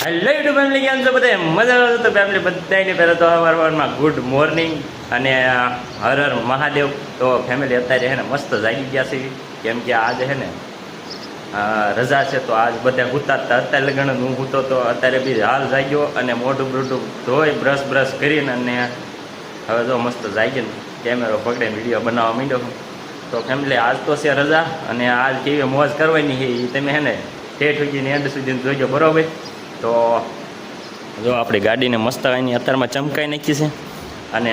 Hello YouTube family, કેમ છો બધા? મજા તો ફેમિલી બધાને પહેલાં તો સવારમાં ગુડ મોર્નિંગ અને હર હર મહાદેવ. તો ફેમિલી અત્યારે છે ને મસ્ત જાગી ગયા છે, કેમ કે આજે છે ને રજા છે. તો આજ બધા હુતા હતા, અત્યારે લગન હું હૂતો તો અત્યારે બી હાલ જાગ્યો અને મોઢું બ્રુઢું ધોઈ બ્રશ કરીને અને હવે તો મસ્ત જાગીને કેમેરો પકડીને વિડીયો બનાવવા માંડ્યો. તો ફેમિલી આજ તો છે રજા અને આજ કેવી મોજ કરવાની છે એ તમે છે ને ઠેઠ સુધીને એન્ડ સુધી જોઈજો, બરાબર? તો જો આપણી ગાડીને મસ્ત એની અત્યારમાં ચમકાઈ નાખી છે અને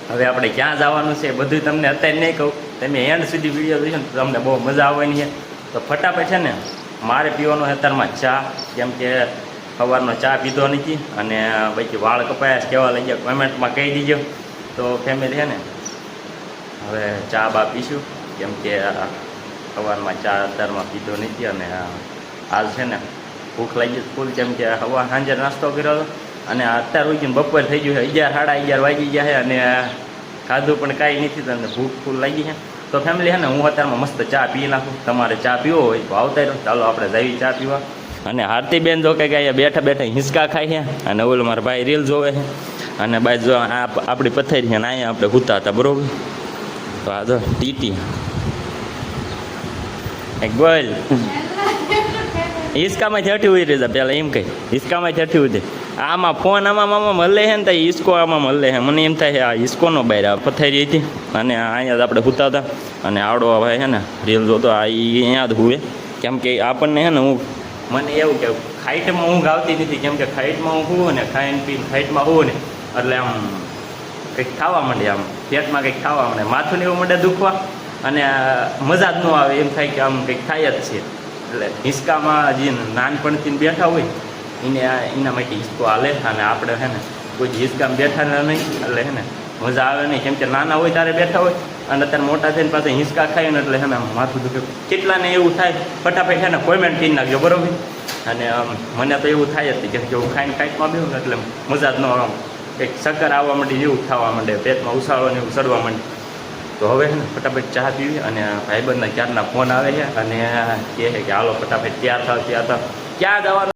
હવે આપણે ક્યાં જવાનું છે બધું તમને અત્યારે નહીં કહું, તમે એન્ડ સુધી વિડીયો જોઈશો ને તો તમને બહુ મજા આવવાની છે. તો ફટાફટ છે ને મારે પીવાનો અત્યારમાં ચા, કેમ કે સવારનો ચા પીધો નથી અને બાકી વાળ કપાયા કેવા લઈ ગયા કોમેન્ટમાં કહી દીજો. તો ફેમિલી છે ને હવે ચા બા પીશું, કેમ કે સવારમાં ચા અત્યારમાં પીધો નથી અને આજ છે ને ભૂખ લાગી ફૂલ, કેમ કે હવા સાંજે નાસ્તો કર્યો હતો અને અત્યારે ઉઠીને બપોર થઈ ગયું છે, 11 સાડા 11 વાગી ગયા છે અને ખાધું પણ કાંઈ નથી તો ભૂખ ફૂલ લાગી છે. તો ફેમિલી છે ને હું અત્યારમાં મસ્ત ચા પી નાખું. તમારે ચા પીવો હોય તો આવતા રહ્યો, ચાલો આપણે જઈએ ચા પીવા. અને હાર્તીબેન જો કે અહીંયા બેઠા બેઠા હિંચકા ખાય છે અને ઓલો મારા ભાઈ રીલ જોવે છે અને ભાઈ જો આપણી પથારી છે ને અહીંયા આપણે સૂતા હતા, બરાબર? તો આ જો ટીટી એક બોલ હિસકામાંથી હઠી ઉતરી જાય પહેલાં, એમ કહી હિસકામાંથી હઠી ઉતરી. આમાં ફોન આમાં મળે છે ને તો હિસકો આમાં મળે છે. મને એમ થાય આ હિસકોનો બહાર આ પથારી હતી અને અહીંયા જ આપણે સૂતા હતા અને આવડો ભાઈ છે ને રીલ જોતો આ અહીંયા જ હુએ, કેમ કે આપણને છે ને મને એવું કે ખાઈટમાં ઊંઘ આવતી નથી, કેમ કે ખાઈટમાં હું હુવું ને ખાઈને પીને ખાઈટમાં હુવું ને એટલે આમ કંઈક ખાવા માંડે, આમ પેટમાં કંઈક ખાવા માંડે, માથું ને એવું માંડે દુખવા અને મજા જ ન આવે, એમ થાય કે આમ કંઈક થાય જ છે. એટલે હિંચકામાં જે નાનપણથી બેઠા હોય એના માટે હિંચકો હાલે અને આપણે છે ને કોઈ હિંચકામાં બેઠા નહીં એટલે છે ને મજા આવે નહીં, કેમ કે નાના હોય ત્યારે બેઠા હોય અને અત્યારે મોટા થઈને પાસે હિંચકા ખાય ને એટલે છે ને માથું દુખે. કેટલાને એવું થાય ફટાફટ છે ને કોમેન્ટ કરી નાખજો, બરાબર? અને મને તો એવું થાય જ કે હું ખાઈને ખાઈટમાં બેહું ને એટલે મજા જ ન આવે, કંઈક ચક્કર આવવા માંડે, જેવું થવા માંડે, પેટમાં ઉછાળો ને એવું ચડવા માંડે. તો હવે છે ને ફટાફટ ચા પીવી અને ભાઈબંધના ક્યારના ફોન આવે છે અને કહે છે કે હાલો ફટાફટ તૈયાર થાવ ક્યાં જવાનું